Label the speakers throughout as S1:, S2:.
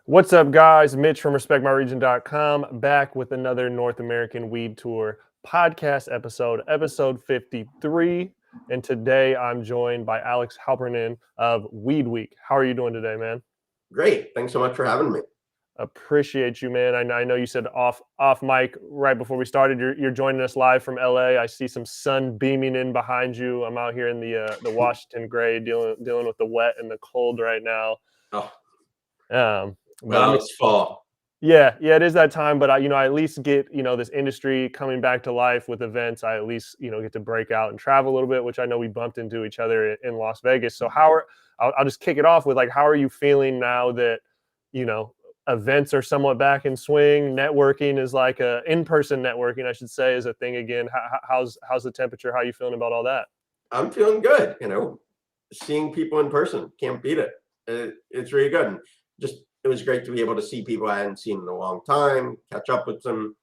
S1: What's up, guys? Mitch from RespectMyRegion.com back with another North American Weed Tour podcast episode 53. And today I'm joined by Alex Halperin of Weed Week. How are you doing today, man?
S2: Great. Thanks so much for having me.
S1: Appreciate you, man. I know you said off mic right before we started. You're joining us live from LA. I see some sun beaming in behind you. I'm out here in the Washington gray, dealing with the wet and the cold right now.
S2: Oh,
S1: But I'm
S2: it's fall.
S1: Yeah, it is that time, but I at least get, this industry coming back to life with events. I at least, get to break out and travel a little bit, which I know we bumped into each other in Las Vegas. So I'll just kick it off with, like, how are you feeling now that, events are somewhat back in swing? Networking is like in-person networking, I should say, is a thing again. How's the temperature? How are you feeling about all that?
S2: I'm feeling good. Seeing people in person, can't beat it. It's really good. And it was great to be able to see people I hadn't seen in a long time, catch up with some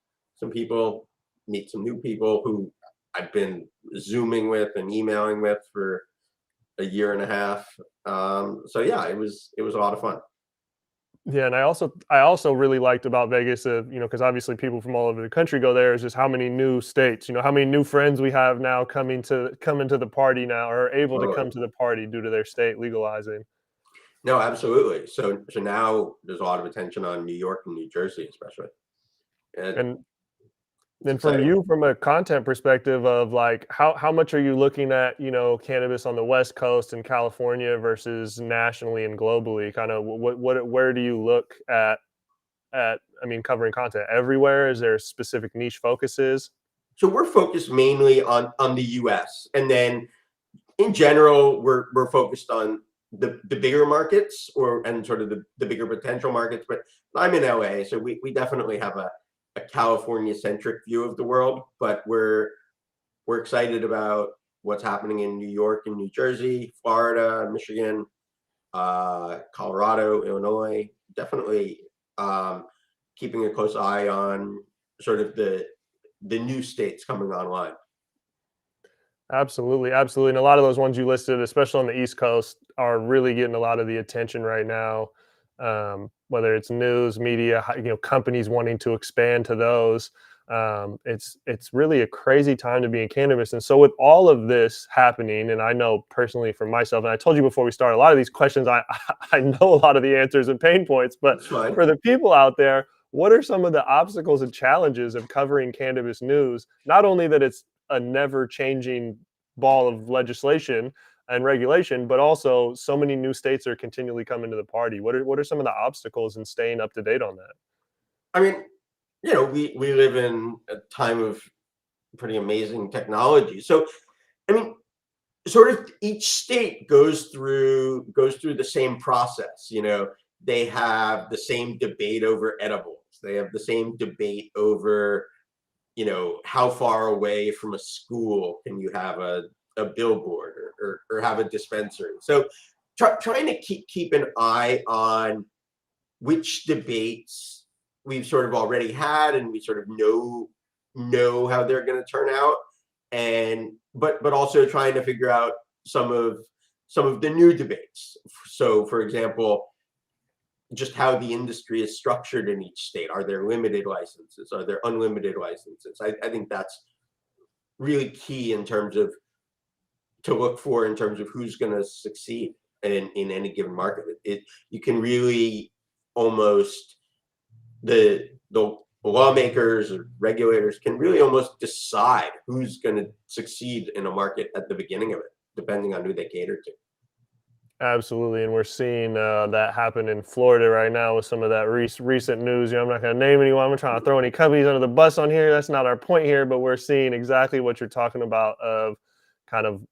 S2: people, meet some new people who I've been Zooming with and emailing with for a year and a half. So yeah, it was a lot of fun.
S1: Yeah, and I also really liked about Vegas, because obviously people from all over the country go there, is just how many new states, how many new friends we have now coming to the party now, or able to come to the party due to their state legalizing.
S2: No, absolutely. So now there's a lot of attention on New York and New Jersey, especially.
S1: And then from a content perspective of, like, how much are you looking at, cannabis on the West Coast and California versus nationally and globally? Kind of where do you look at covering content everywhere? Is there specific niche focuses?
S2: So we're focused mainly on the US, and then in general we're focused on the bigger markets and sort of the bigger potential markets. But I'm in LA, so we definitely have a California centric view of the world, but we're excited about what's happening in New York and New Jersey, Florida, Michigan, Colorado, Illinois. Definitely keeping a close eye on sort of the new states coming online.
S1: Absolutely. And a lot of those ones you listed, especially on the East Coast, are really getting a lot of the attention right now. Whether it's news, media, companies wanting to expand to those. It's really a crazy time to be in cannabis. And so with all of this happening, and I know personally for myself, and I told you before we started, a lot of these questions, I know a lot of the answers and pain points, but for the people out there, what are some of the obstacles and challenges of covering cannabis news? Not only that it's a never-changing ball of legislation and regulation, but also so many new states are continually coming to the party. What are some of the obstacles in staying up to date on that?
S2: I mean, we live in a time of pretty amazing technology. So, I mean, sort of each state goes through the same process. They have the same debate over edibles. They have the same debate over, how far away from a school can you have a billboard or have a dispensary. So trying to keep an eye on which debates we've sort of already had and we sort of know how they're going to turn out, and but also trying to figure out some of the new debates. So for example, just how the industry is structured in each state. Are there limited licenses? Are there unlimited licenses? I think that's really key in terms of to look for in terms of who's going to succeed in any given market. You can really almost the lawmakers or regulators can really almost decide who's going to succeed in a market at the beginning of it, depending on who they cater to.
S1: Absolutely, and we're seeing that happen in Florida right now with some of that recent news. I'm not going to name anyone. I'm not trying to throw any companies under the bus on here. That's not our point here, but we're seeing exactly what you're talking about of kind of,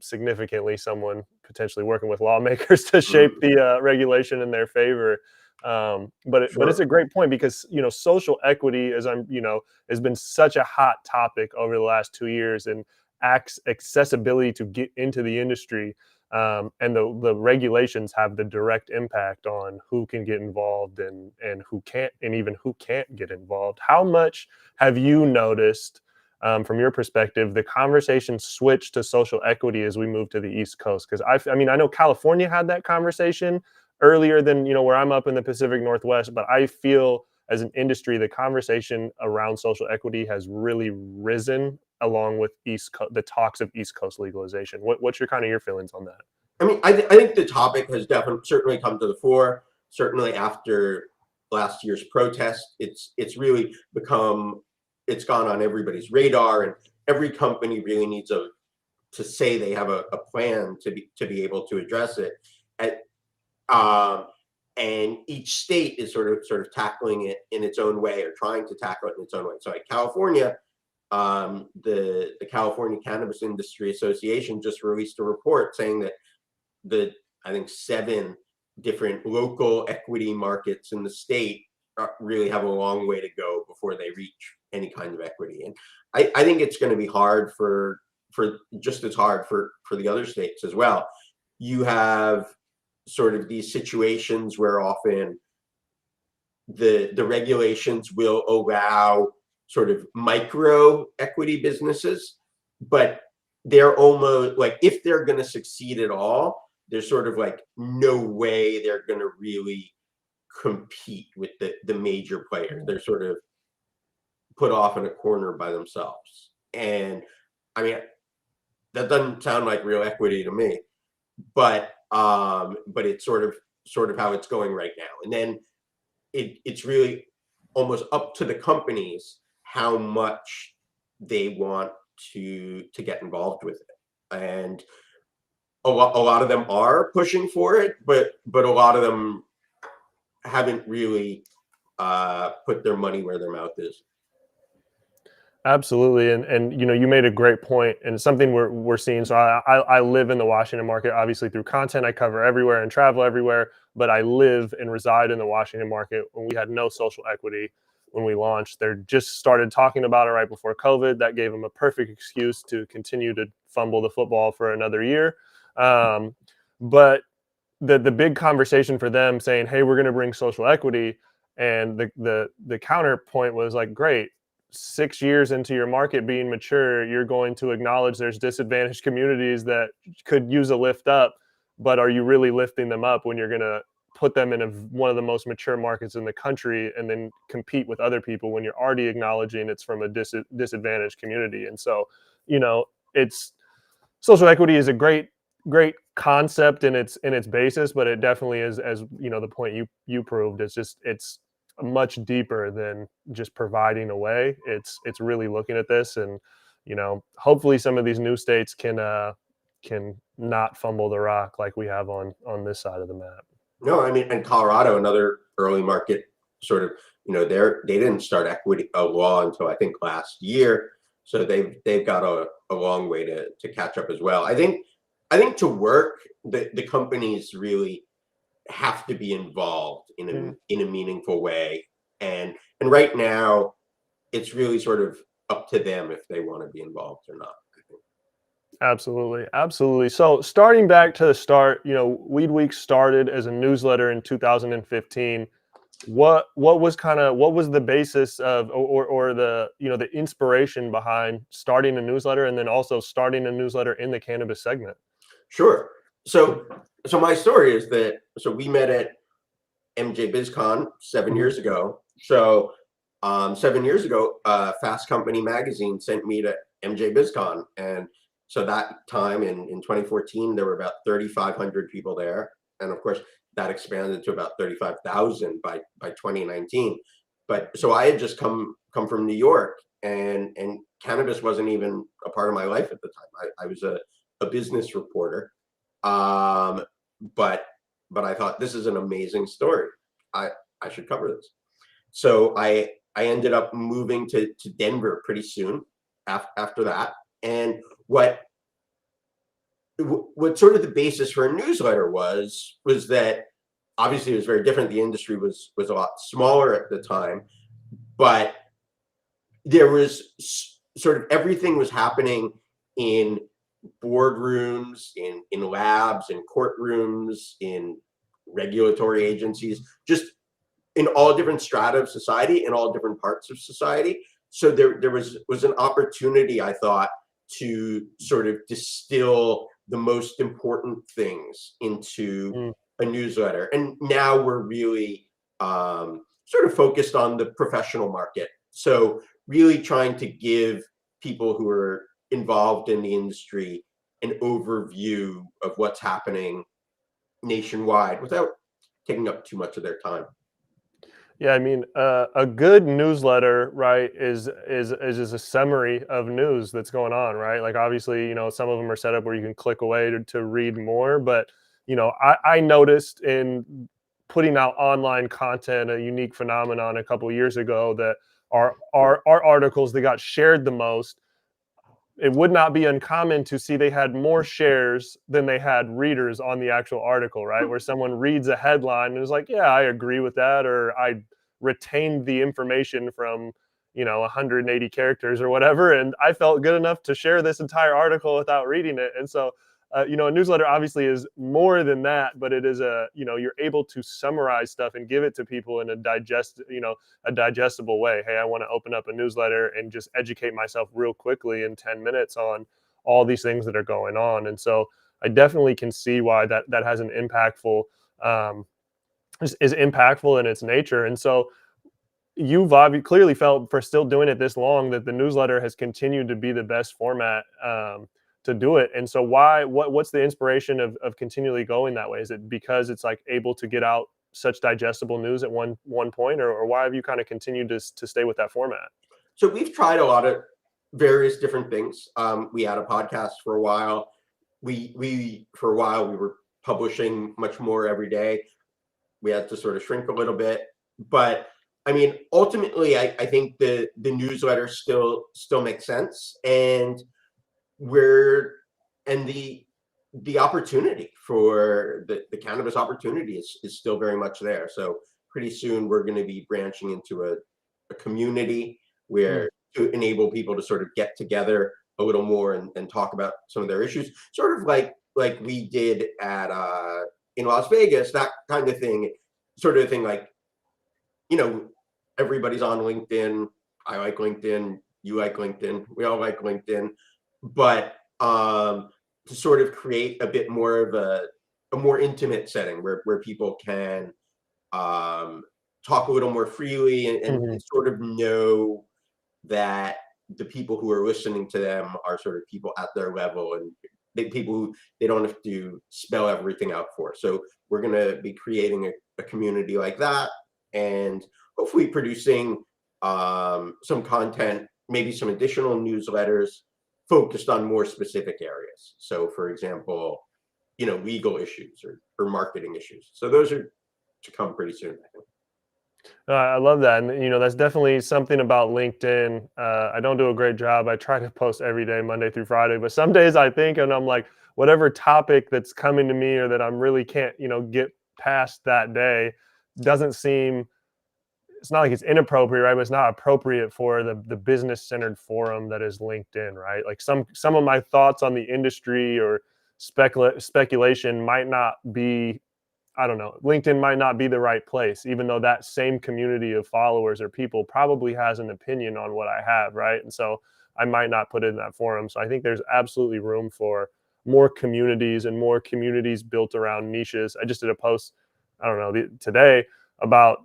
S1: significantly someone potentially working with lawmakers to shape the regulation in their favor. But it's a great point because, social equity, has been such a hot topic over the last 2 years, and accessibility to get into the industry. And the regulations have the direct impact on who can get involved and who can't, and even who can't get involved. How much have you noticed, from your perspective, the conversation switched to social equity as we move to the East Coast? Because I know California had that conversation earlier than, where I'm up in the Pacific Northwest, but I feel as an industry, the conversation around social equity has really risen along with the talks of East Coast legalization. What's your feelings on that?
S2: I mean, I think the topic has certainly come to the fore. Certainly after last year's protest, it's really it's gone on everybody's radar, and every company really needs to say they have a plan to be able to address it. At, and each state is sort of tackling it in its own way, or trying to tackle it in its own way. So like California, the California Cannabis Industry Association just released a report saying that I think 7 different local equity markets in the state really have a long way to go before they reach any kind of equity. And I think it's going to be hard for just as hard for the other states as well. You have sort of these situations where often the regulations will allow sort of micro equity businesses, but they're almost like, if they're going to succeed at all, there's sort of like no way they're going to really compete with the major players. They're sort of put off in a corner by themselves. And I mean, that doesn't sound like real equity to me, but it's sort of how it's going right now. And then it's really almost up to the companies how much they want to get involved with it. And a lot of them are pushing for it, but a lot of them haven't really put their money where their mouth is.
S1: Absolutely, and you made a great point, and it's something we're seeing. So I live in the Washington market, obviously through content. I cover everywhere and travel everywhere, but I live and reside in the Washington market. When we had no social equity when we launched, they just started talking about it right before COVID. That gave them a perfect excuse to continue to fumble the football for another year. But the big conversation for them saying, "Hey, we're going to bring social equity," and the counterpoint was like, "Great. 6 years into your market being mature, you're going to acknowledge there's disadvantaged communities that could use a lift up, but are you really lifting them up when you're going to put them in one of the most mature markets in the country and then compete with other people when you're already acknowledging it's from a disadvantaged community?" And so, it's social equity is a great concept in its basis, but it definitely is, as the point you proved, it's much deeper than just providing a way. It's really looking at this, and hopefully some of these new states can not fumble the rock like we have on this side of the map.
S2: No, I mean, and Colorado, another early market, sort of, they didn't start equity law until I think last year, so they've got a long way to catch up as well. I think to work, the companies really have to be involved in a meaningful way, and right now it's really sort of up to them if they want to be involved or not.
S1: Absolutely. So starting back to the start, Weed Week started as a newsletter in 2015. What was the basis of, or the the inspiration behind starting a newsletter, and then also starting a newsletter in the cannabis segment?
S2: Sure. So my story is that, we met at MJ BizCon 7 years ago. So 7 years ago, Fast Company magazine sent me to MJ BizCon, and so that time in 2014, there were about 3,500 people there, and of course that expanded to about 35,000 by 2019. But so I had just come from New York, and cannabis wasn't even a part of my life at the time. I was a business reporter, but I thought, this is an amazing story. I should cover this. So I ended up moving to Denver pretty soon after that. And what sort of the basis for a newsletter was that obviously it was very different. The industry was a lot smaller at the time, but there was sort of everything was happening in boardrooms, in labs, in courtrooms, in regulatory agencies, just in all different strata of society, in all different parts of society. So there was an opportunity, I thought, to sort of distill the most important things into a newsletter. And now we're really sort of focused on the professional market. So really trying to give people who are involved in the industry an overview of what's happening nationwide without taking up too much of their time.
S1: Yeah, I mean, a good newsletter, right, is a summary of news that's going on, right? Like, obviously, some of them are set up where you can click away to read more, but I noticed in putting out online content a unique phenomenon a couple years ago that our articles that got shared the most, it would not be uncommon to see they had more shares than they had readers on the actual article, right? Where someone reads a headline and is like, yeah, I agree with that, or I retained the information from 180 characters or whatever, and I felt good enough to share this entire article without reading it. And so a newsletter obviously is more than that, but it is you're able to summarize stuff and give it to people in a digestible way. Hey, I want to open up a newsletter and just educate myself real quickly in 10 minutes on all these things that are going on. And so I definitely can see why that has an impactful is impactful in its nature. And so you've clearly felt, for still doing it this long, that the newsletter has continued to be the best format to do it. And so what's the inspiration of continually going that way? Is it because it's like able to get out such digestible news at one point, or why have you kind of continued to stay with that format?
S2: So we've tried a lot of various different things. We had a podcast for a while. We for a while we were publishing much more every day. We had to sort of shrink a little bit, but I mean, ultimately, I think the newsletter still makes sense, and the opportunity for the cannabis opportunity is still very much there. So pretty soon we're going to be branching into a community where to enable people to sort of get together a little more and talk about some of their issues, sort of like we did at in Las Vegas, that kind of thing, sort of thing. Like, everybody's on LinkedIn. I like LinkedIn. You like LinkedIn. We all like LinkedIn. But to sort of create a bit more of a more intimate setting where people can talk a little more freely and sort of know that the people who are listening to them are sort of people at their level, and people who they don't have to spell everything out for. So we're going to be creating a community like that, and hopefully producing some content, maybe some additional newsletters focused on more specific areas. So for example, legal issues or marketing issues. So those are to come pretty soon, I think.
S1: I love that. And, that's definitely something about LinkedIn. I don't do a great job. I try to post every day, Monday through Friday, but some days I think, and I'm like, whatever topic that's coming to me or that I'm really can't, get past that day doesn't seem, it's not like it's inappropriate, right? But it's not appropriate for the business centered forum that is LinkedIn, right? Like some of my thoughts on the industry or speculation might not be, I don't know, LinkedIn might not be the right place, even though that same community of followers or people probably has an opinion on what I have, right? And so I might not put it in that forum. So I think there's absolutely room for more communities and more communities built around niches. I just did a post, I don't know, today about,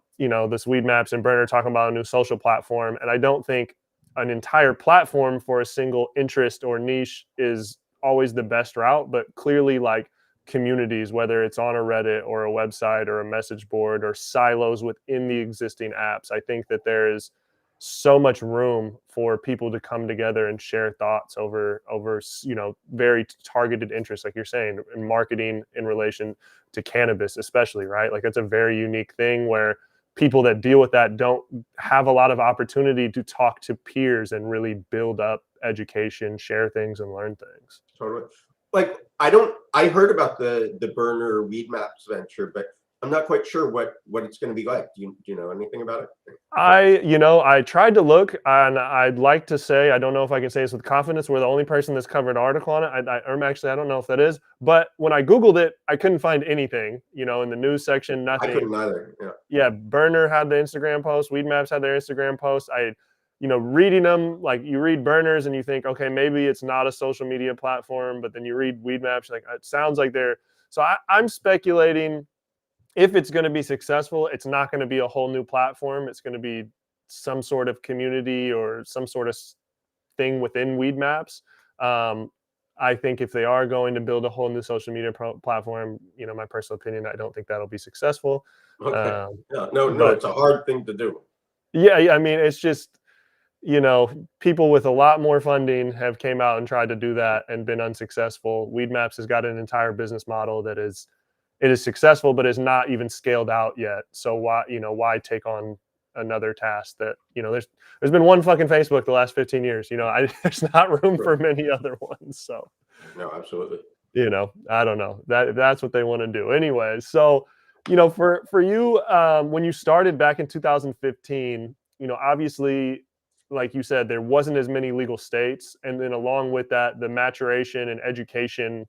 S1: this Weed Maps and Burner talking about a new social platform. And I don't think an entire platform for a single interest or niche is always the best route, but clearly, like, communities, whether it's on a Reddit or a website or a message board or silos within the existing apps, I think that there is so much room for people to come together and share thoughts over very targeted interests, like you're saying, in marketing in relation to cannabis, especially, right? Like, it's a very unique thing where people that deal with that don't have a lot of opportunity to talk to peers and really build up education, share things, and learn things.
S2: Totally. Like, I heard about the Burner Weed Maps venture, but I'm not quite sure what it's going to be like. Do you know anything about it?
S1: I tried to look, and I'd like to say, I don't know if I can say this with confidence, we're the only person that's covered an article on it. I don't know if that is, but when I Googled it, I couldn't find anything, in the news section, nothing.
S2: I couldn't either.
S1: Yeah, Burner had the Instagram post, Weed Maps had their Instagram post. Reading them, like, you read Burners and you think, okay, maybe it's not a social media platform, but then you read Weed Maps, like, it sounds like they're, so I'm speculating if it's going to be successful, it's not going to be a whole new platform. It's going to be some sort of community or some sort of thing within Weed Maps. I think if they are going to build a whole new social media platform, my personal opinion, I don't think that'll be successful.
S2: Okay. Yeah. No,
S1: But
S2: it's a hard thing to do.
S1: yeah, I mean, it's just, people with a lot more funding have came out and tried to do that and been unsuccessful. Weed Maps has got an entire business model that is successful, but is not even scaled out yet. So why take on another task that, there's been one fucking Facebook the last 15 years, there's not room for many other ones. So
S2: no, absolutely.
S1: I don't know, that's what they want to do anyway. So, for you, when you started back in 2015, obviously, like you said, there wasn't as many legal states. And then along with that, the maturation and education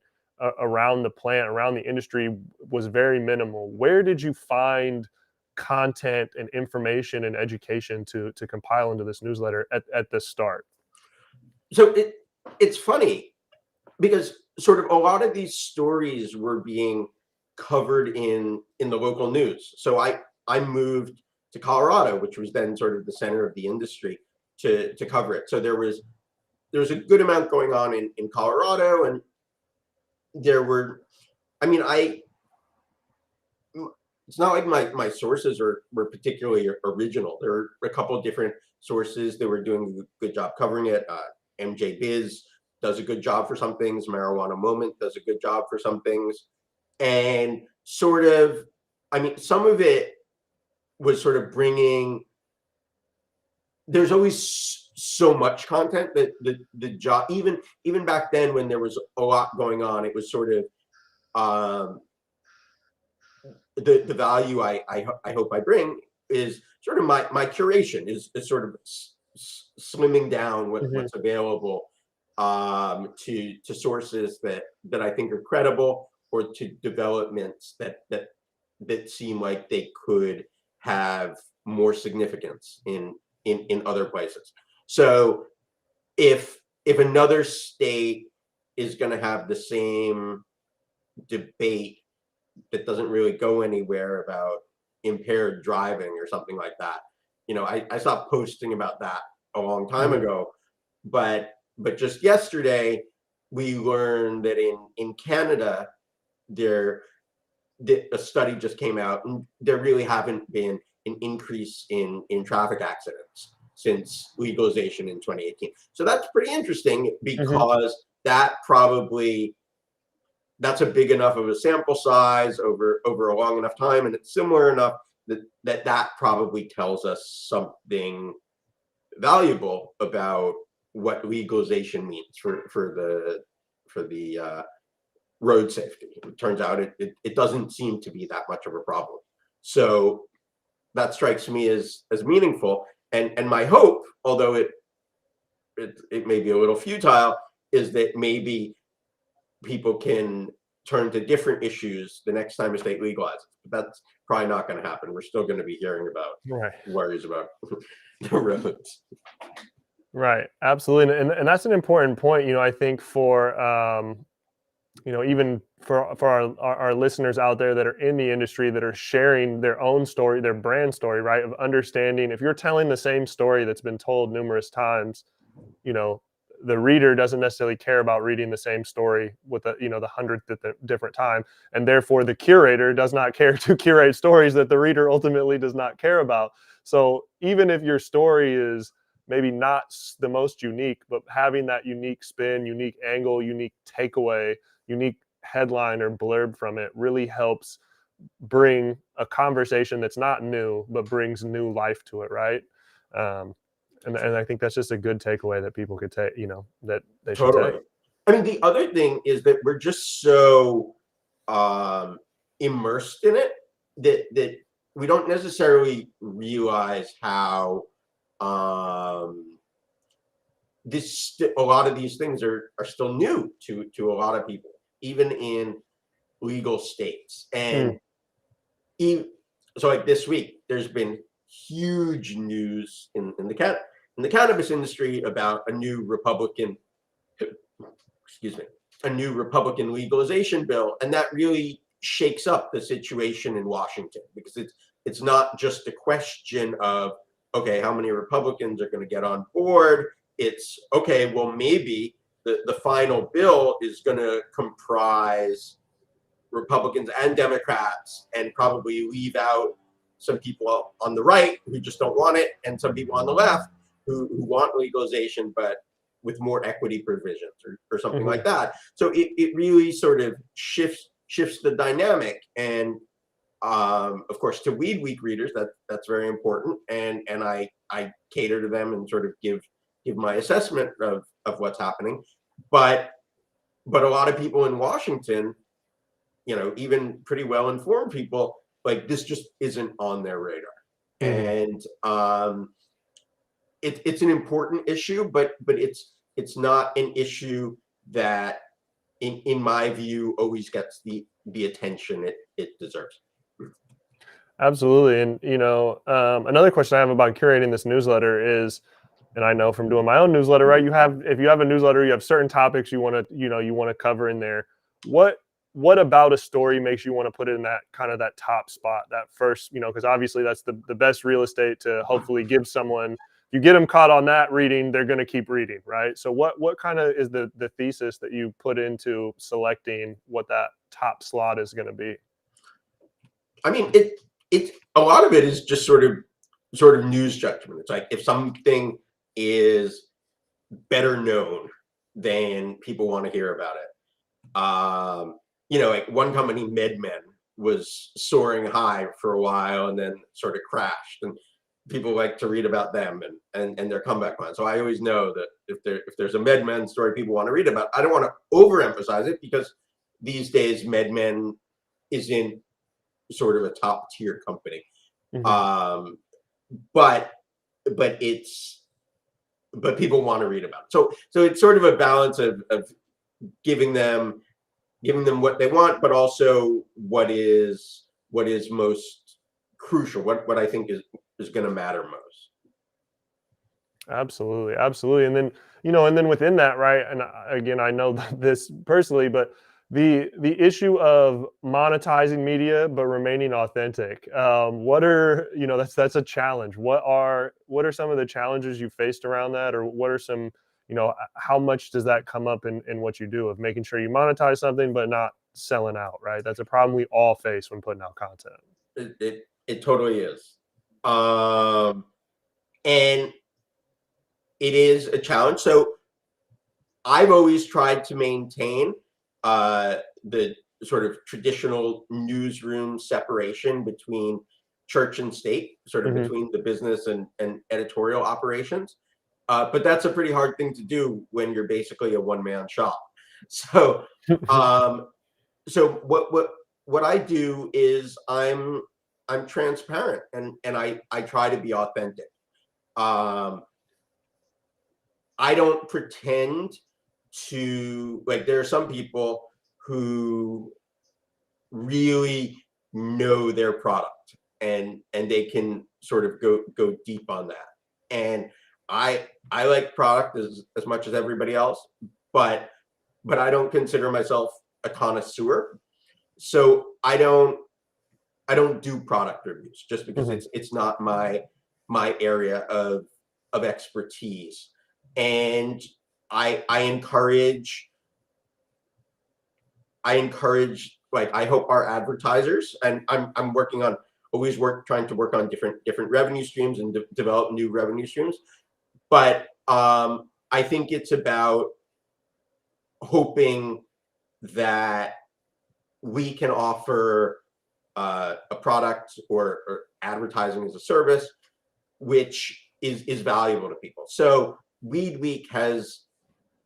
S1: around the plant, around the industry was very minimal. Where did you find content and information and education to compile into this newsletter at the start?
S2: So it's funny because sort of a lot of these stories were being covered in the local news. So I moved to Colorado, which was then sort of the center of the industry, to cover it. So there was a good amount going on in Colorado, and there were, I mean, it's not like my sources were particularly original. There were a couple of different sources that were doing a good job covering it. MJ Biz does a good job for some things. Marijuana Moment does a good job for some things. And sort of, I mean, some of it was sort of bringing, there's always so much content that the job, even back then when there was a lot going on, it was sort of, the value I hope I bring is sort of my curation is sort of slimming down what's available to sources that I think are credible, or to developments that seem like they could have more significance in other places. So if another state is going to have the same debate that doesn't really go anywhere about impaired driving or something like that, I stopped posting about that a long time ago. But just yesterday, we learned that in Canada, a study just came out, and there really haven't been an increase in traffic accidents since legalization in 2018. So that's pretty interesting, because that's a big enough of a sample size over a long enough time, and it's similar enough that probably tells us something valuable about what legalization means for the road safety. It turns out it doesn't seem to be that much of a problem. So that strikes me as meaningful. And my hope, although it may be a little futile, is that maybe people can turn to different issues the next time a state legalizes. But that's probably not going to happen. We're still going to be hearing about worries about the roads.
S1: Right, absolutely, and that's an important point. I think for even for our listeners out there that are in the industry, that are sharing their own story, their brand story, right? Of understanding, if you're telling the same story that's been told numerous times, the reader doesn't necessarily care about reading the same story with the 100th different time, and therefore the curator does not care to curate stories that the reader ultimately does not care about. So even if your story is maybe not the most unique, but having that unique spin, unique angle, unique takeaway, unique headline or blurb from it really helps bring a conversation that's not new, but brings new life to it, right? And I think that's just a good takeaway that people could take, that they should take.
S2: I mean, the other thing is that we're just so immersed in it that we don't necessarily realize how a lot of these things are still new to a lot of people, even in legal states. And so like this week, there's been huge news in the cannabis industry about a new Republican legalization bill, and that really shakes up the situation in Washington, because it's not just a question of, okay, how many Republicans are going to get on board. It's okay, well, maybe the final bill is going to comprise Republicans and Democrats, and probably leave out some people on the right who just don't want it, and some people on the left who want legalization, but with more equity provisions or something like that. So it really sort of shifts the dynamic. And of course, to Weed Week readers, that's very important, and I cater to them and sort of give my assessment of what's happening. But a lot of people in Washington, even pretty well informed people, like, this just isn't on their radar. And it's an important issue, but it's not an issue that, in my view, always gets the attention it deserves.
S1: Absolutely. And, another question I have about curating this newsletter is, and I know from doing my own newsletter, right? If you have a newsletter, you have certain topics you want to cover in there. What about a story makes you want to put it in that kind of that top spot, that first, because obviously that's the best real estate to hopefully give someone. If you get them caught on that reading, they're going to keep reading, right? So what kind of is the thesis that you put into selecting what that top slot is going to be?
S2: I mean, it's a lot of it is just sort of news judgment. It's like, if something is better known, then people want to hear about it. Like one company, MedMen, was soaring high for a while and then sort of crashed, and people like to read about them and their comeback plan. So I always know that if there's a MedMen story people want to read about, I don't want to overemphasize it, because these days MedMen isn't sort of a top tier company. But people want to read about it. So it's sort of a balance of giving them what they want, but also what is most crucial, what I think is going to matter most.
S1: Absolutely. And then within that, right? And again, I know this personally, but the issue of monetizing media but remaining authentic. What are that's a challenge. What are some of the challenges you faced around that, or what are some how much does that come up in what you do, of making sure you monetize something but not selling out, right? That's a problem we all face when putting out content.
S2: It totally is, and it is a challenge. So I've always tried to maintain the sort of traditional newsroom separation between church and state, sort of between the business and editorial operations. But that's a pretty hard thing to do when you're basically a one-man shop. So what I do is I'm transparent, and I try to be authentic. I don't pretend to, like, there are some people who really know their product, and they can sort of go deep on that. And I like product as much as everybody else, but I don't consider myself a connoisseur. So I don't do product reviews, just because it's not my area of expertise. And I encourage, like, I hope our advertisers, and I'm trying to work on different revenue streams and develop new revenue streams. But I think it's about hoping that we can offer a product or advertising as a service which is valuable to people. So Weed Week has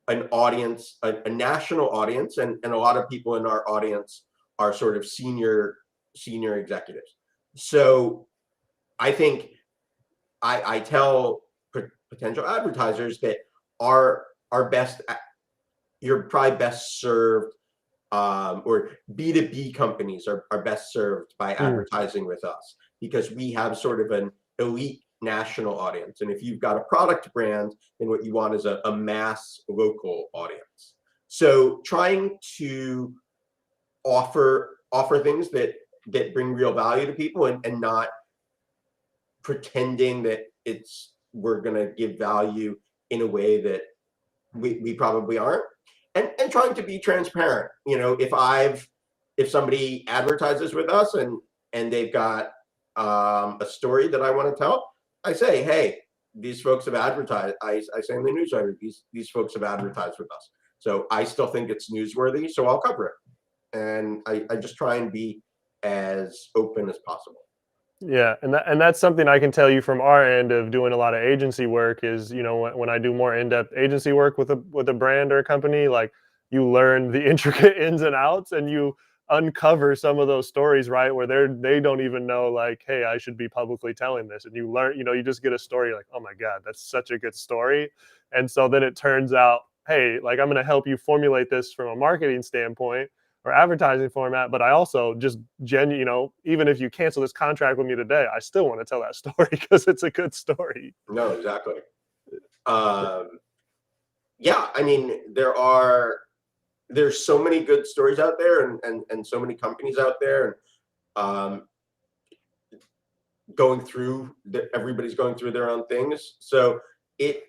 S2: an audience, a national audience, and a lot of people in our audience are sort of senior executives. So I think I tell potential advertisers that you're probably best served, or B2B companies are best served by advertising with us, because we have sort of an elite national audience. And if you've got a product brand, then what you want is a mass local audience. So trying to offer offer things that bring real value to people, and not pretending that we're going to give value in a way that we probably aren't, and trying to be transparent. If somebody advertises with us and they've got a story that I want to tell, I say, hey, these folks have advertised. I say in the newsletter, these folks have advertised with us, so I still think it's newsworthy, so I'll cover it. And I just try and be as open as possible.
S1: Yeah, and that's something I can tell you from our end of doing a lot of agency work is, when I do more in-depth agency work with a brand or a company, like, you learn the intricate ins and outs, and you uncover some of those stories, right, where they don't even know, like, hey, I should be publicly telling this, and you learn, you just get a story like, oh my God, that's such a good story. And so then it turns out, hey, like, I'm going to help you formulate this from a marketing standpoint or advertising format, but I also just even if you cancel this contract with me today, I still want to tell that story because it's a good story.
S2: No, exactly. Yeah, I mean, there's so many good stories out there, and so many companies out there, and everybody's going through their own things. So it's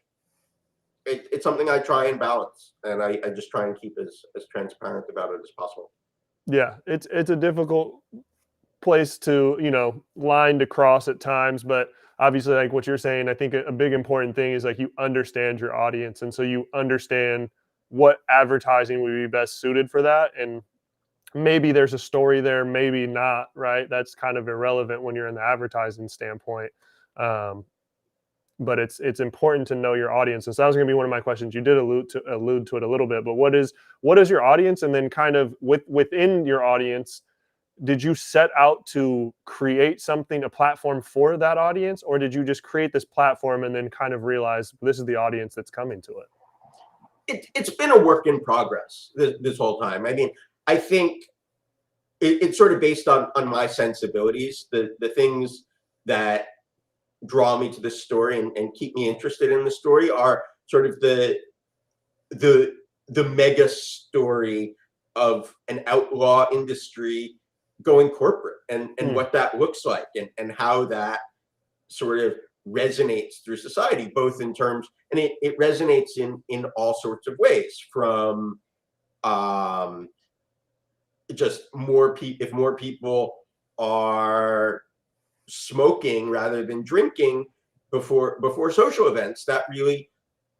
S2: something I try and balance, and I just try and keep as transparent about it as possible.
S1: Yeah, it's a difficult place to line to cross at times, but obviously, like what you're saying, I think a big important thing is, like, you understand your audience, and so you understand what advertising would be best suited for that. And maybe there's a story there, maybe not, right? That's kind of irrelevant when you're in the advertising standpoint. um, but it's important to know your audience. And so that was going to be one of my questions. You did allude to it a little bit, but what is your audience? And then kind of within your audience, did you set out to create something, a platform for that audience, or did you just create this platform and then kind of realize this is the audience that's coming to it?
S2: It's been a work in progress this whole time. I mean, I think it's sort of based on my sensibilities, the things that draw me to this story and keep me interested in the story are sort of the mega story of an outlaw industry going corporate, and what that looks like, and how that sort of resonates through society, both in terms, and it resonates in all sorts of ways, from just if more people are smoking rather than drinking before social events, that really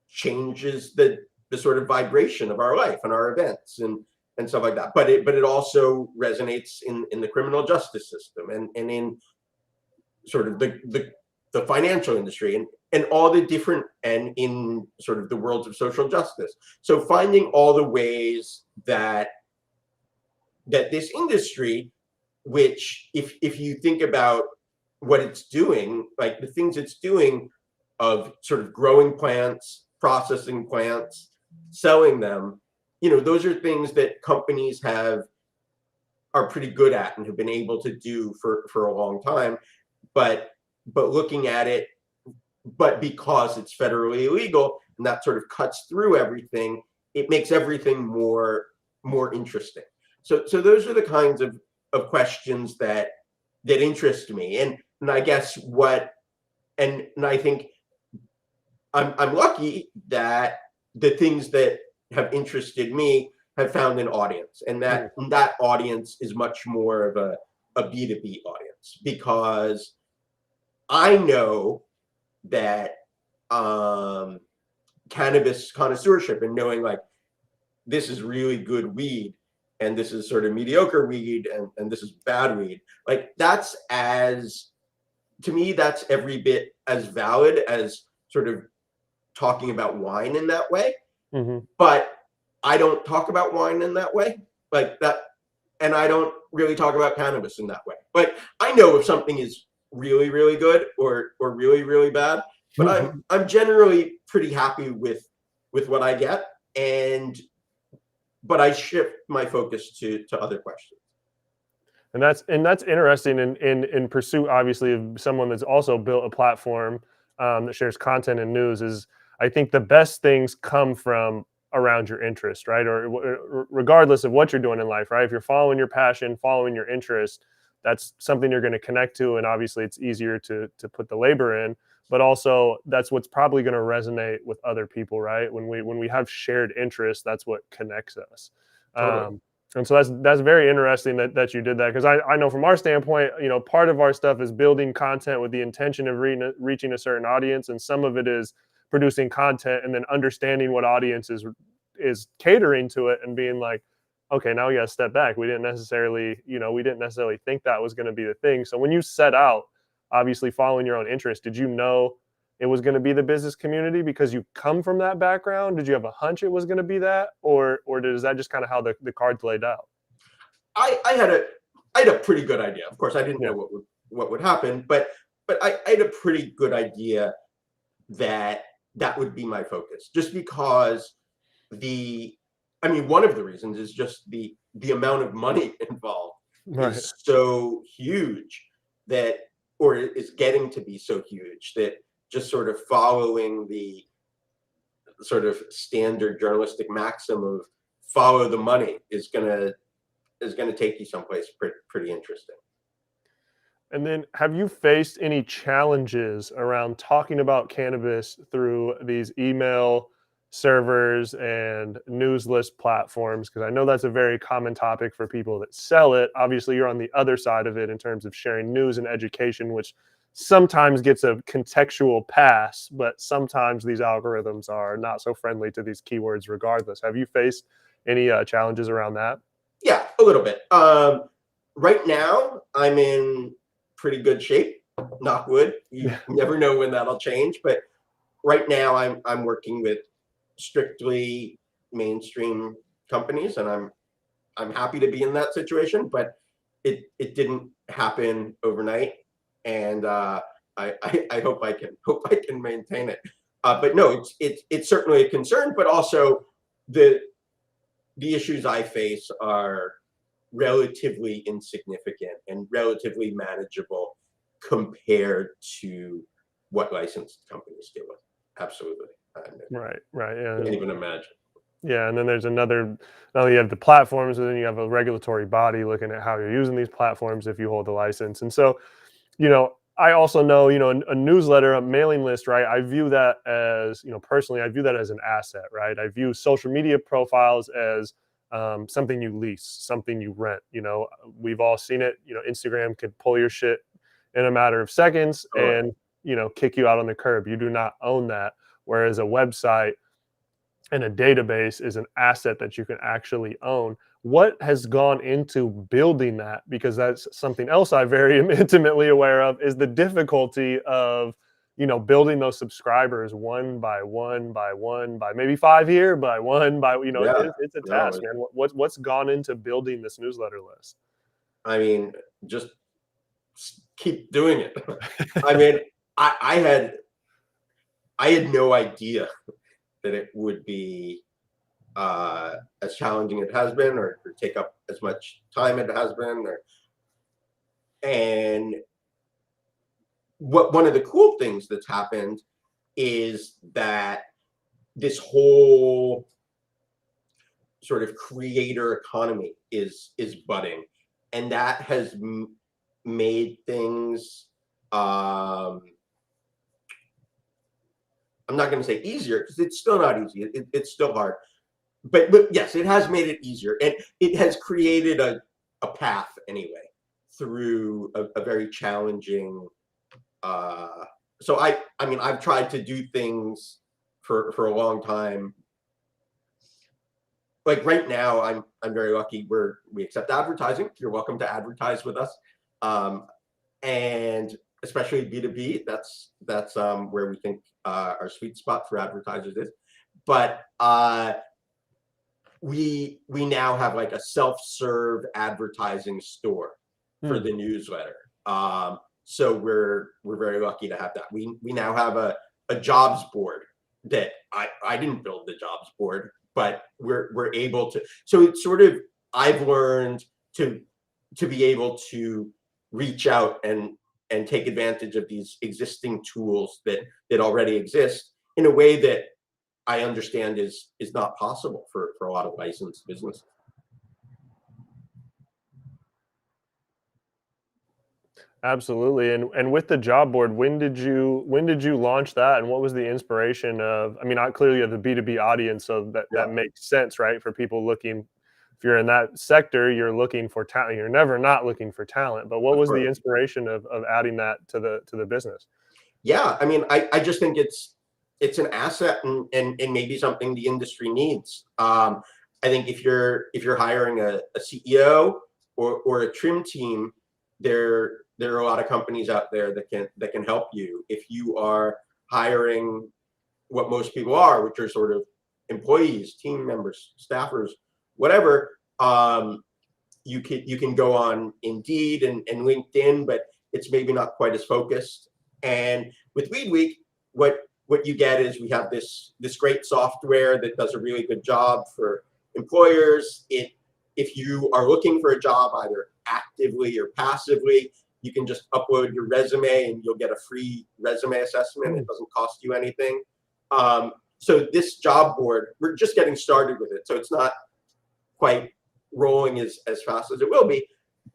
S2: changes the sort of vibration of our life and our events, and stuff like that. But it also resonates in the criminal justice system, and in sort of the financial industry, and all the different, and in sort of the worlds of social justice. So finding all the ways that this industry, which if you think about what it's doing, like the things it's doing of sort of growing plants, processing plants, selling them, those are things that companies are pretty good at and have been able to do for a long time. But looking at it, but because it's federally illegal, and that sort of cuts through everything, it makes everything more interesting. So those are the kinds of questions that interest me, and I guess and I think I'm lucky that the things that have interested me have found an audience, and that audience is much more of a B2B audience, because I know that cannabis connoisseurship, and knowing, like, this is really good weed, and this is sort of mediocre weed, and this is bad weed, like, to me, that's every bit as valid as sort of talking about wine in that way.
S1: Mm-hmm.
S2: But I don't talk about wine in that way, like that, and I don't really talk about cannabis in that way. Like, I know if something is really, really good or really, really bad, but I'm generally pretty happy with what I get, but I shift my focus to other questions.
S1: And that's interesting in pursuit, obviously, of someone that's also built a platform that shares content and news. Is, I think, the best things come from around your interest, right? Or regardless of what you're doing in life, right? If you're following your passion, following your interest, that's something you're going to connect to, and obviously it's easier to put the labor in. But also, that's what's probably going to resonate with other people, right? When we have shared interests, that's what connects us.
S2: Totally.
S1: And so that's very interesting that you did that, because I know from our standpoint, part of our stuff is building content with the intention of reaching a certain audience, and some of it is producing content and then understanding what audience is catering to it and being like, okay, now we got to step back. We didn't necessarily think that was going to be the thing. So when you set out, obviously following your own interest, did you know it was going to be the business community because you come from that background? Did you have a hunch it was going to be that, or is that just kind of how the cards laid out?
S2: I had a pretty good idea. Of course, I didn't
S1: Yeah.
S2: know what would happen, but I had a pretty good idea that that would be my focus, just because one of the reasons is just the amount of money involved
S1: Right.
S2: is so huge that, or is getting to be so huge that just sort of following the sort of standard journalistic maxim of follow the money is gonna take you someplace pretty interesting.
S1: And then, have you faced any challenges around talking about cannabis through these email servers and news list platforms? Because I know that's a very common topic for people that sell it. Obviously, you're on the other side of it in terms of sharing news and education, which sometimes gets a contextual pass, but sometimes these algorithms are not so friendly to these keywords regardless. Have you faced any challenges around that?
S2: Yeah, a little bit. Right now, I'm in pretty good shape. Knock wood. You never know when that'll change, but right now, I'm working with strictly mainstream companies, and I'm happy to be in that situation. But it didn't happen overnight, and I hope I can maintain it. But no, it's certainly a concern. But also the issues I face are relatively insignificant and relatively manageable compared to what licensed companies deal with. Absolutely. I
S1: Right, right. Yeah.
S2: can't even imagine.
S1: Yeah, and then there's another. Now you have the platforms, and then you have a regulatory body looking at how you're using these platforms if you hold the license. And so, I also know, a newsletter, a mailing list, right? I view that as, personally, I view that as an asset, right? I view social media profiles as something you lease, something you rent. We've all seen it. Instagram could pull your shit in a matter of seconds
S2: Totally.
S1: and kick you out on the curb. You do not own that. Whereas a website and a database is an asset that you can actually own. What has gone into building that? Because that's something else I very am intimately aware of, is the difficulty of building those subscribers one by one by one by maybe 5 here by one by
S2: Yeah.
S1: it's a
S2: No,
S1: task, man. What's gone into building this newsletter list?
S2: I mean, just keep doing it. I mean, I I had no idea that it would be as challenging as it has been, or take up as much time it has been. And what one of the cool things that's happened is that this whole sort of creator economy is budding, and that has made things. I'm not going to say easier, because it's still not easy. It's still hard, but yes, it has made it easier, and it has created a path anyway through a very challenging. So I mean, I've tried to do things for a long time. Like right now, I'm very lucky. We accept advertising. You're welcome to advertise with us, and especially B2B. That's where we think our sweet spot for advertisers is. But we now have like a self-serve advertising store for
S1: Hmm.
S2: the newsletter. So we're very lucky to have that. We now have a jobs board that I didn't build the jobs board, but we're able to. So it's sort of, I've learned to be able to reach out and take advantage of these existing tools that already exist in a way that I understand is not possible for a lot of licensed businesses.
S1: Absolutely. And with the job board, when did you launch that, and what was the inspiration of, I mean, clearly you have the B2B audience, so that
S2: Yeah,
S1: makes sense, right? For people looking, if you're in that sector, you're looking for talent. You're never not looking for talent. But what
S2: of
S1: was the
S2: course.
S1: inspiration of adding that to the business?
S2: Yeah, I mean, I just think it's an asset, and maybe something the industry needs. I think if you're hiring a CEO or a trim team, there are a lot of companies out there that can help you. If you are hiring what most people are, which are sort of employees, team members, staffers, whatever, you can go on Indeed and LinkedIn, but it's maybe not quite as focused. And with Weed Week, what you get is we have this great software that does a really good job for employers. If you are looking for a job either actively or passively, you can just upload your resume and you'll get a free resume assessment. It doesn't cost you anything. So this job board, we're just getting started with it, so it's not quite rolling as fast as it will be,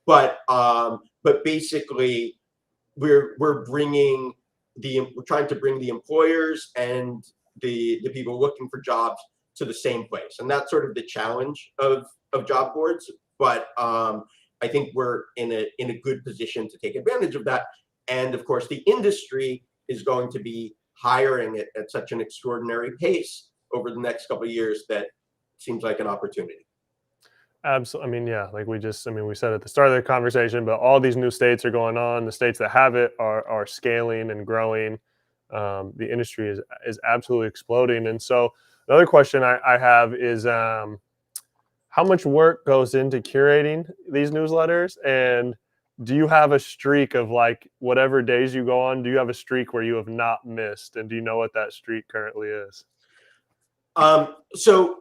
S2: but basically we're trying to bring the employers and the people looking for jobs to the same place, and that's sort of the challenge of job boards. But I think we're in a good position to take advantage of that, and of course the industry is going to be hiring at such an extraordinary pace over the next couple of years that seems like an opportunity.
S1: Absolutely. I mean, yeah, like I mean, we said at the start of the conversation, but all these new states are going on. The states that have it are scaling and growing. The industry is absolutely exploding. And so, another question I have is, how much work goes into curating these newsletters? And do you have a streak of, like, whatever days you go on? Do you have a streak where you have not missed? And do you know what that streak currently is?
S2: So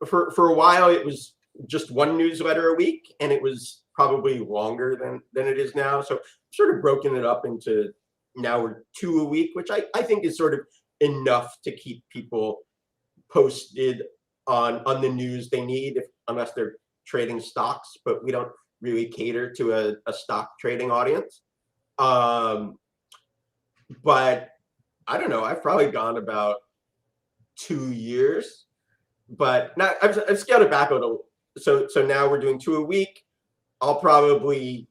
S2: for a while it was just one newsletter a week, and it was probably longer than it is now. So sort of broken it up into, now we're two a week, which I think is sort of enough to keep people posted on the news they need, unless they're trading stocks, but we don't really cater to a stock trading audience. Um, but I don't know, I've probably gone about 2 years, but now I've scaled it back a little. So now we're doing two a week. I'll probably,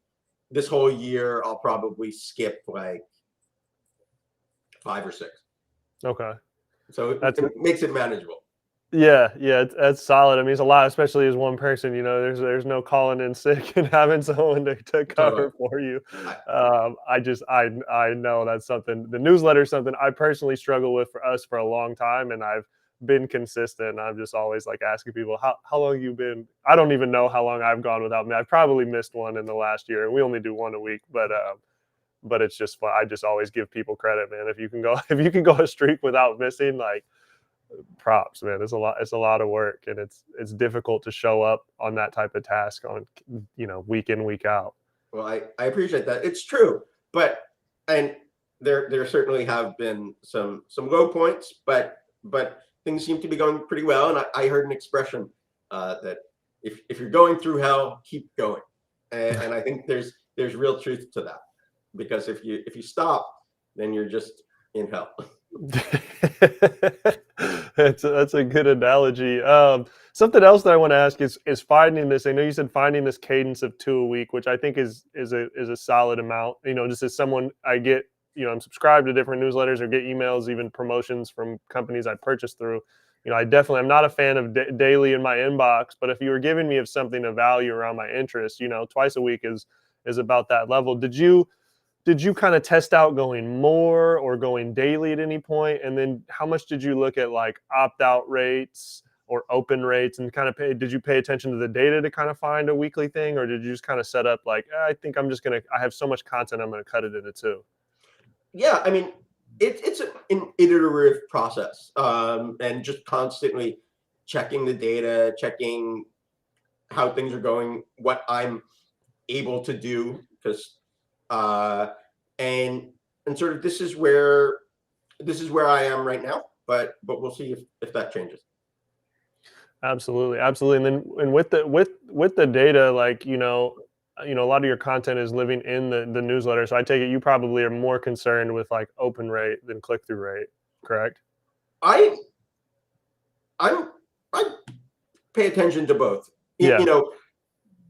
S2: this whole year I'll probably skip like 5 or 6.
S1: Okay.
S2: So
S1: That's
S2: it makes it manageable.
S1: Yeah, yeah, that's solid. I mean, it's a lot, especially as one person. There's no calling in sick and having someone to
S2: Totally.
S1: cover for you.
S2: I,
S1: I know that's something. The newsletter is something I personally struggle with for us for a long time, and I've been consistent. I'm just always like asking people how long you been. I don't even know how long I've gone without me. I've probably missed one in the last year, and we only do one a week, but it's just fun. I just always give people credit, man. If you can go if you can go a streak without missing, like, props, man. It's a lot of work, and it's difficult to show up on that type of task on, week in, week out.
S2: well, I appreciate that. It's true, but and there certainly have been some low points, but things seem to be going pretty well. And I heard an expression that if you're going through hell, keep going, and I think there's real truth to that, because if you stop, then you're just in hell.
S1: That's a good analogy. Something else that I want to ask is finding this. I know you said finding this cadence of two a week, which I think is a solid amount. Just as someone, I get, I'm subscribed to different newsletters or get emails, even promotions from companies I purchase through. I'm not a fan of daily in my inbox, but if you were giving me of something of value around my interest, twice a week is about that level. Did you kind of test out going more or going daily at any point? And then how much did you look at, like, opt-out rates or open rates, and kind of did you pay attention to the data to kind of find a weekly thing? Or did you just kind of set up like, I think I have so much content, I'm going to cut it into two?
S2: Yeah, I mean, it's an iterative process, and just constantly checking the data, checking how things are going, what I'm able to do, because uh, and sort of this is where I am right now. but we'll see if that changes.
S1: Absolutely, absolutely. And then and with the data, like a lot of your content is living in the newsletter. So I take it you probably are more concerned with like open rate than click through rate, correct?
S2: I I'm I pay attention to both.
S1: Yeah,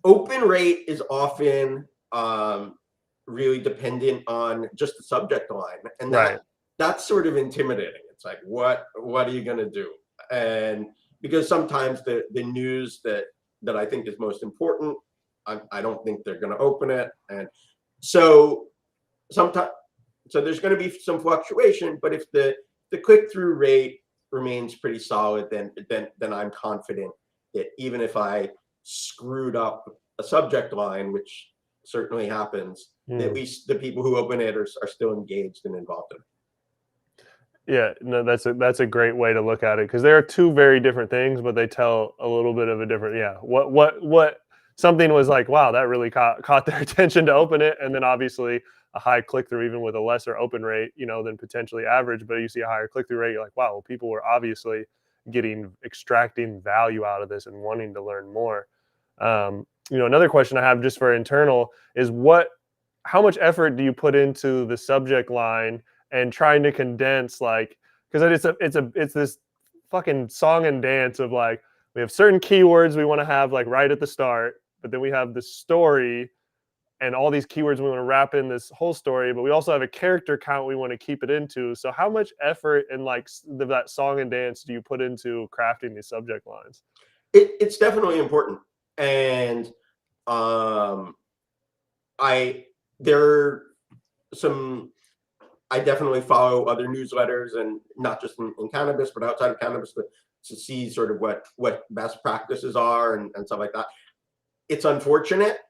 S2: Open rate is often really dependent on just the subject line, and
S1: right.
S2: that's sort of intimidating. It's like, what are you going to do? And because sometimes the news that I think is most important, I don't think they're going to open it, and so sometimes there's going to be some fluctuation. But if the click through rate remains pretty solid, then I'm confident that even if I screwed up a subject line, which certainly happens, at
S1: Hmm.
S2: least the people who open it are still engaged and involved in it.
S1: Yeah, no, that's a great way to look at it because there are two very different things, but they tell a little bit of a different. Yeah, what something was like, wow, that really caught their attention to open it, and then obviously a high click through, even with a lesser open rate, than potentially average. But you see a higher click through rate, you're like, wow, well, people were obviously extracting value out of this and wanting to learn more. Another question I have just for internal is how much effort do you put into the subject line and trying to condense like because it's this fucking song and dance of like we have certain keywords we want to have like right at the start, but then we have the story and all these keywords we want to wrap in this whole story, but we also have a character count we want to keep it into. So how much effort and like that song and dance do you put into crafting these subject lines?
S2: It's definitely important, and um, I there are some I definitely follow other newsletters, and not just in cannabis, but outside of cannabis, to see sort of what best practices are and stuff like that. It's unfortunate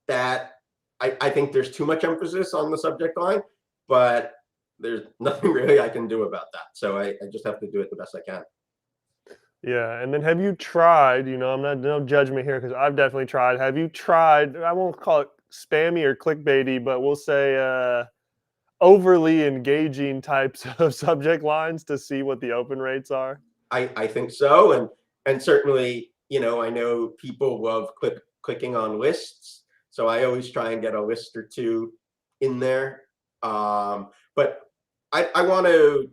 S2: that I think there's too much emphasis on the subject line, but there's nothing really I can do about that. So I just have to do it the best I can.
S1: Yeah, and then have you tried, I'm not no judgment here because I've definitely tried. Have you tried, I won't call it spammy or clickbaity, but we'll say overly engaging types of subject lines to see what the open rates are?
S2: I think so, and certainly, I know people love clicking on lists, so I always try and get a list or two in there. But I want to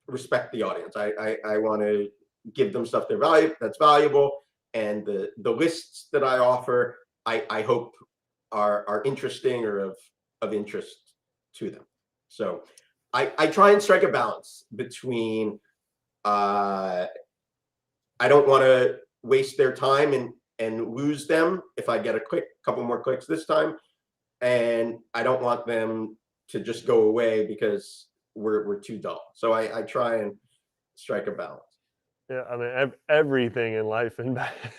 S2: respect the audience. I want to give them stuff that's valuable, and the lists that I offer, I hope are interesting or of interest to them. So I try and strike a balance between I don't want to waste their time and lose them if I get a couple more clicks this time, and I don't want them to just go away because we're too dull. So I try and strike a balance.
S1: Yeah, I mean everything in life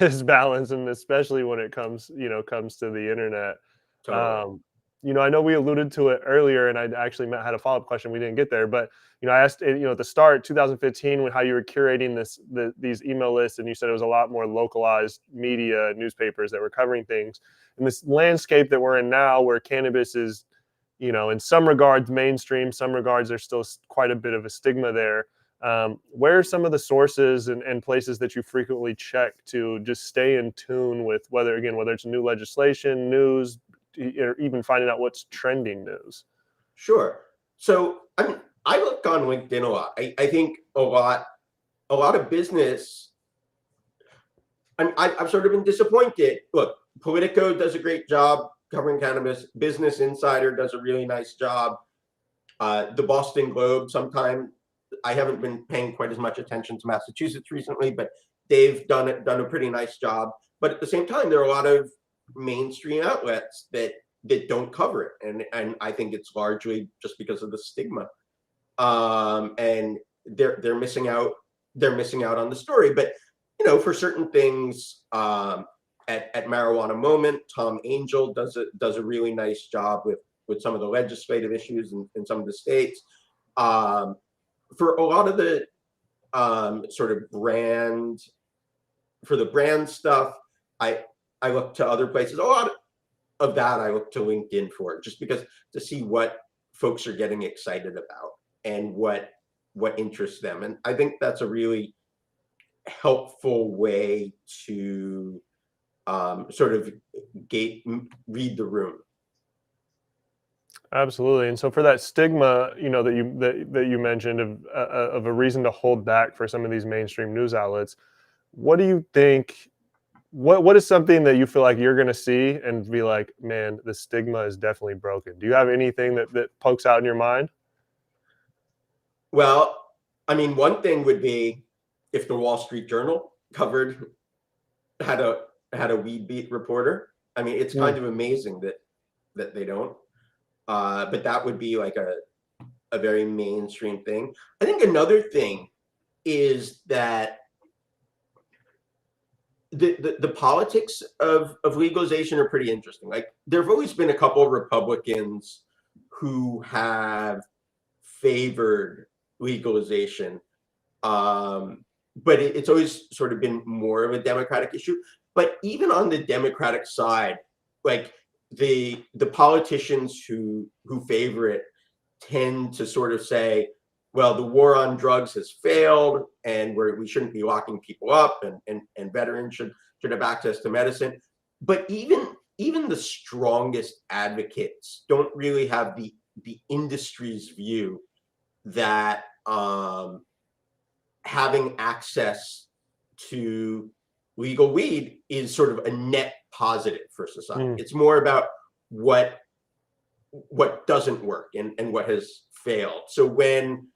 S1: is balance, and especially when it comes to the internet.
S2: Totally.
S1: Um, I know we alluded to it earlier, and I actually had a follow up question. We didn't get there, but I asked at the start 2015 when how you were curating these email lists, and you said it was a lot more localized media newspapers that were covering things. In this landscape that we're in now, where cannabis is, in some regards mainstream, some regards there's still quite a bit of a stigma there. Where are some of the sources and places that you frequently check to just stay in tune with whether it's new legislation, news, or even finding out what's trending news?
S2: Sure. So I look on LinkedIn a lot. I think a lot of business. I've sort of been disappointed. Look, Politico does a great job covering cannabis. Business Insider does a really nice job. The Boston Globe, sometimes I haven't been paying quite as much attention to Massachusetts recently, but they've done a pretty nice job. But at the same time, there are a lot of mainstream outlets that don't cover it, and I think it's largely just because of the stigma. And they're missing out. They're missing out on the story. But for certain things, at Marijuana Moment, Tom Angel does a really nice job with some of the legislative issues in some of the states. For a lot of the sort of brand stuff, I look to other places. A lot of that I look to LinkedIn for, just because to see what folks are getting excited about and what what interests them. And I think that's a really helpful way to sort of read the room.
S1: Absolutely. And so for that stigma, that you mentioned of a reason to hold back for some of these mainstream news outlets, what do you think? What is something that you feel like you're going to see and be like, man, the stigma is definitely broken? Do you have anything that pokes out in your mind?
S2: Well, I mean, one thing would be if the Wall Street Journal had a weed beat reporter. I mean, it's kind of amazing that they don't. But that would be like a very mainstream thing. I think another thing is that the politics of legalization are pretty interesting. Like there have always been a couple of Republicans who have favored legalization, but it's always sort of been more of a Democratic issue. But even on the Democratic side, like the politicians who favor it tend to sort of say, well, the war on drugs has failed, and we shouldn't be locking people up, and veterans should have access to medicine. But even the strongest advocates don't really have the industry's view that having access to legal weed is sort of a net positive for society. It's more about what doesn't work and what has failed. So when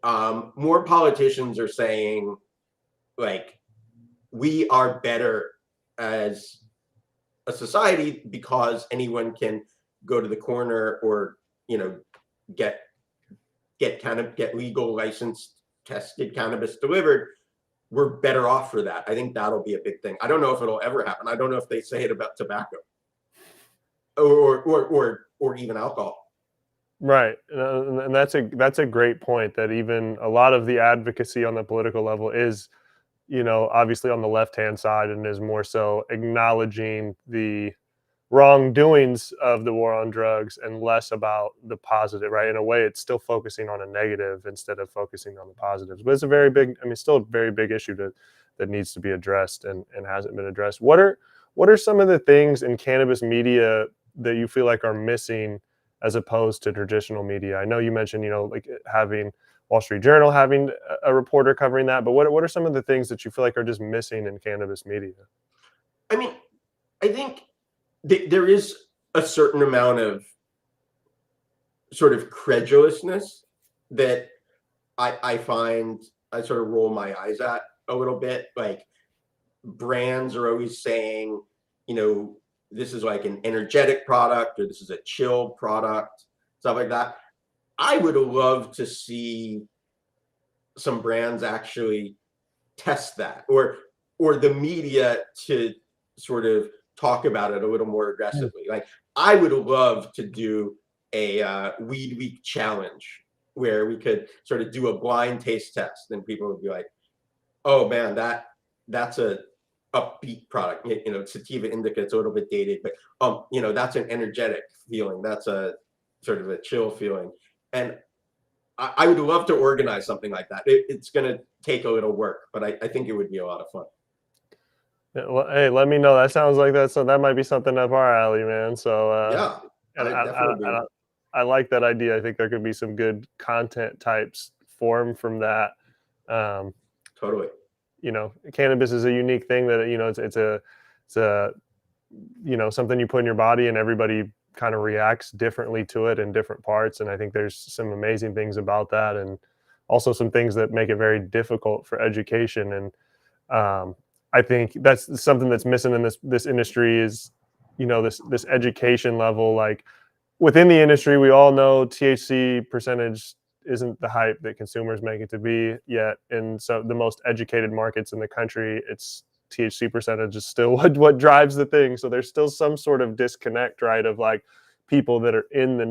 S2: more politicians are saying, like, we are better as a society because anyone can go to the corner or get legal licensed tested cannabis delivered, we're better off for that. I think that'll be a big thing. I don't know if it'll ever happen. I don't know if they say it about tobacco or even alcohol.
S1: Right, and that's a great point. That even a lot of the advocacy on the political level is, obviously on the left-hand side, and is more so acknowledging the wrongdoings of the war on drugs and less about the positive. Right, in a way, it's still focusing on a negative instead of focusing on the positives. But it's a very big, still a very big issue that needs to be addressed and hasn't been addressed. What are some of the things in cannabis media that you feel like are missing as opposed to traditional media? I know you mentioned, like having Wall Street Journal having a reporter covering that, but what are some of the things that you feel like are just missing in cannabis media?
S2: I mean, I think there is a certain amount of sort of credulousness that I find I sort of roll my eyes at a little bit. Like brands are always saying, this is like an energetic product or this is a chill product, stuff like that. I would love to see some brands actually test that, or the media to sort of talk about it a little more aggressively. Like I would love to do a weed week challenge where we could sort of do a blind taste test and people would be like, oh man, that's a upbeat product. Sativa indica, it's a little bit dated, but that's an energetic feeling. That's a sort of a chill feeling. And I would love to organize something like that. It's going to take a little work, but I think it would be a lot of fun.
S1: Yeah, well, hey, let me know. That sounds like that might be something up our alley, man. So
S2: Yeah,
S1: and
S2: I definitely.
S1: I like that idea. I think there could be some good content types formed from that.
S2: Totally.
S1: Cannabis is a unique thing that it's a something you put in your body, and everybody kind of reacts differently to it in different parts. And I think there's some amazing things about that, and also some things that make it very difficult for education. And I think that's something that's missing in this industry is, this education level. Like within the industry, we all know THC percentage isn't the hype that consumers make it to be yet. And so the most educated markets in the country, it's THC percentage is still what drives the thing. So there's still some sort of disconnect, right? Of like people that are in the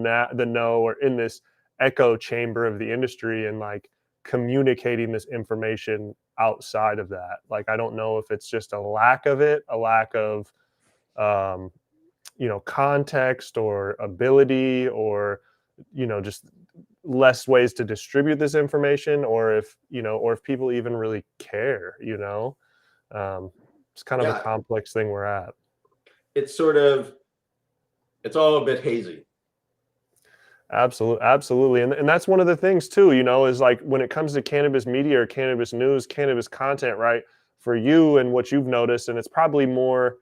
S1: know or in this echo chamber of the industry and like communicating this information outside of that. Like, I don't know if it's just a lack of it, a lack of, context or ability or, just less ways to distribute this information, or if or if people even really care. It's kind of a
S2: Yeah,
S1: complex thing we're at.
S2: it's sort of, it's all a bit hazy.
S1: Absolutely. And that's one of the things too, is like when it comes to cannabis media or cannabis news, cannabis content, right? For you and what you've noticed, and it's probably more,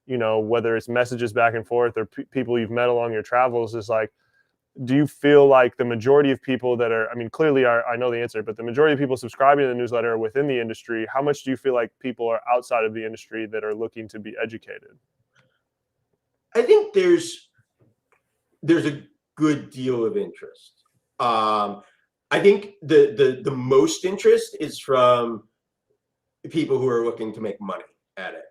S1: whether it's messages back and forth or people you've met along your travels, is like, do you feel like the majority of people that are, I mean, clearly I know the answer, but the majority of people subscribing to the newsletter are within the industry. How much do you feel like people are outside of the industry that are looking to be educated?
S2: I think there's a good deal of interest. I think the most interest is from people who are looking to make money at it.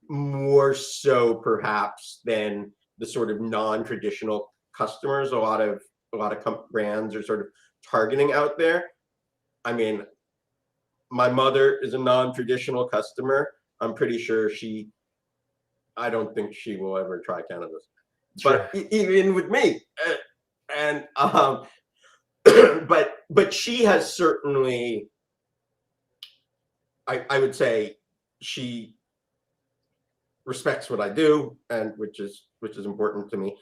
S2: More so perhaps than the sort of non-traditional customers a lot of brands are sort of targeting out there. I mean, my mother is a non-traditional customer. I'm pretty sure I don't think she will ever try cannabis.
S1: Sure.
S2: But even with me, and but she has certainly, I would say, she respects what I do, and which is important to me,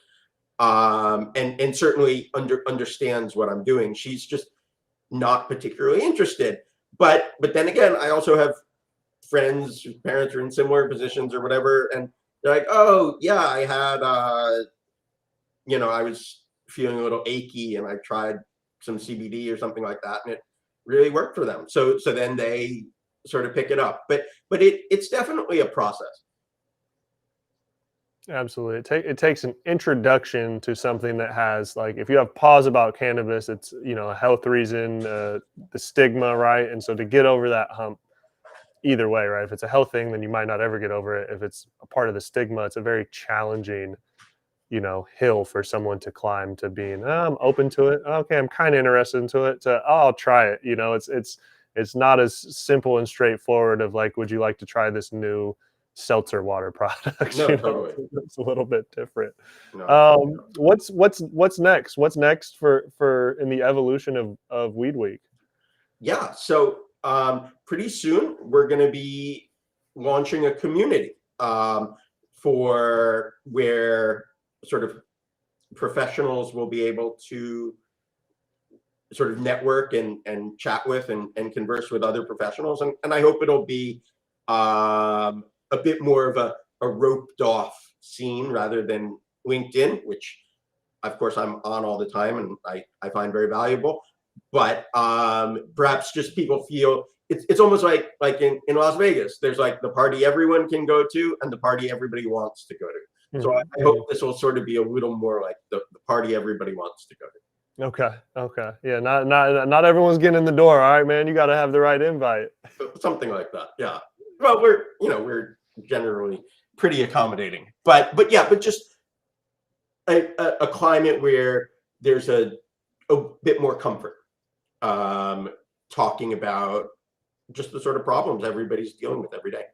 S2: and certainly understands what I'm doing. She's just not particularly interested. But then again, I also have friends whose parents are in similar positions or whatever, and they're like, oh yeah, I had I was feeling a little achy and I tried some CBD or something like that, and it really worked for them. So then they sort of pick it up. But it's definitely a process.
S1: Absolutely. It takes an introduction to something that has, like, if you have pause about cannabis, it's, a health reason, the stigma, right? And so to get over that hump, either way, right? If it's a health thing, then you might not ever get over it. If it's a part of the stigma, it's a very challenging, hill for someone to climb, to being, oh, I'm open to it. Okay, I'm kind of interested into it. To, oh, I'll try it. It's not as simple and straightforward of like, would you like to try this new seltzer water product?
S2: No, totally.
S1: It's a little bit different.
S2: No,
S1: What's next? What's next for in the evolution of Weed Week?
S2: yeah. So pretty soon we're going to be launching a community for where sort of professionals will be able to sort of network and chat with and converse with other professionals. And I hope it'll be a bit more of a roped off scene rather than LinkedIn, which of course I'm on all the time and I find very valuable. But perhaps just people feel it's almost like in Las Vegas, there's like the party everyone can go to and the party everybody wants to go to. So I hope this will sort of be a little more like the party everybody wants to go to.
S1: Okay. Yeah, not everyone's getting in the door. All right, man, you got to have the right invite.
S2: Something like that. Yeah. Well, we're generally pretty accommodating, but just a climate where there's a bit more comfort talking about just the sort of problems everybody's dealing with every day.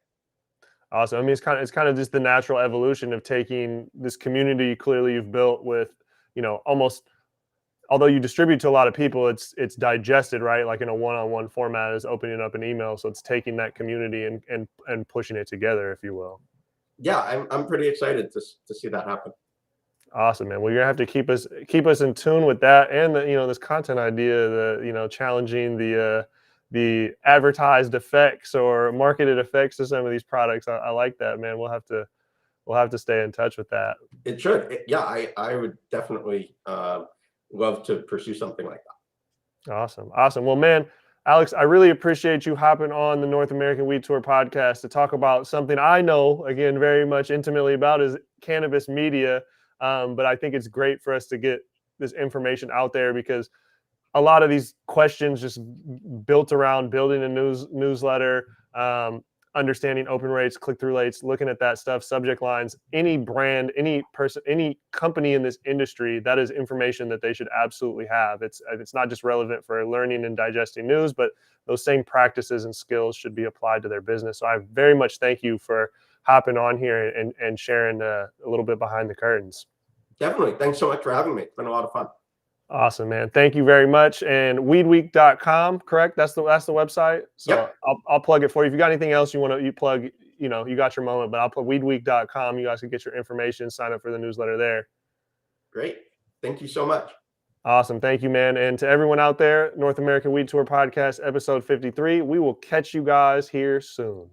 S1: Awesome. I mean, it's kind of just the natural evolution of taking this community clearly you've built with, almost, although you distribute to a lot of people, it's digested, right? Like in a one-on-one format, is opening up an email. So it's taking that community and pushing it together, if you will.
S2: Yeah, I'm pretty excited to see that happen.
S1: Awesome, man. Well, you're gonna have to keep us in tune with that, and this content idea, challenging the advertised effects or marketed effects to some of these products. I like that, man. We'll have to stay in touch with that.
S2: It should. Yeah, I would definitely love to pursue something like that.
S1: Awesome. Well, man, Alex, I really appreciate you hopping on the North American Weed Tour podcast to talk about something I know, again, very much intimately about, is cannabis media. But I think it's great for us to get this information out there, because a lot of these questions just built around building a newsletter, understanding open rates, click-through rates, looking at that stuff, subject lines, any brand, any person, any company in this industry, that is information that they should absolutely have. It's not just relevant for learning and digesting news, but those same practices and skills should be applied to their business. So I very much thank you for hopping on here and sharing a little bit behind the curtains.
S2: Definitely. Thanks so much for having me. It's been a lot of fun.
S1: Awesome, man. Thank you very much. And weedweek.com, correct? That's the website. So
S2: Yep.
S1: I'll plug it for you. If you got anything else you plug, you got your moment, but I'll put weedweek.com. You guys can get your information, sign up for the newsletter there.
S2: Great. Thank you so much.
S1: Awesome. Thank you, man. And to everyone out there, North American Weed Tour Podcast, episode 53. We will catch you guys here soon.